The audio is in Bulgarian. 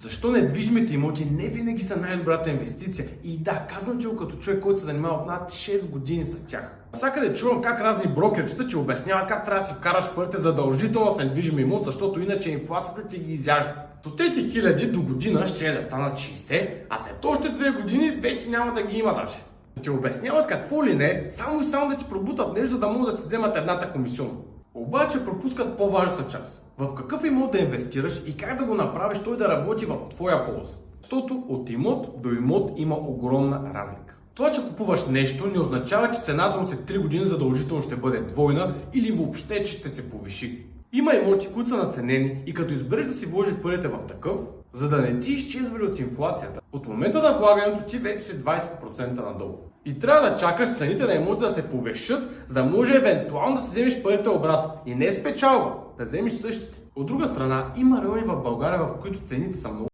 Защо недвижимите имоти не винаги са най-добрата инвестиция? И да, казвам ти го като човек, който се занимава от над 6 години с тях. Всякъде чувам как разни брокерчета ти обясняват как трябва да си вкараш парите задължително в недвижим имот, защото иначе инфлацията ти ги изяжда. Стотици хиляди до година ще да станат 60, а след още 2 години вече няма да ги има даже. Ти обясняват какво ли не, само и само да ти пробутат нещо, за да могат да си вземат едната комисионна. Обаче пропускат по-важната част. В какъв имот да инвестираш и как да го направиш той да работи в твоя полза. Защото от имот до имот има огромна разлика. Това, че купуваш нещо, не означава, че цената му след 3 години задължително ще бъде двойна или въобще, че ще се повиши. Има имоти, които са наценени и като избереш да си вложиш парите в такъв, за да не ти изчезвали от инфлацията, от момента на влагането ти вече си 20% надолу. И трябва да чакаш цените на имоти да се повишат, за да може евентуално да си вземеш парите обратно. И не с печалба, да вземеш същите. От друга страна, има райони в България, в които цените са много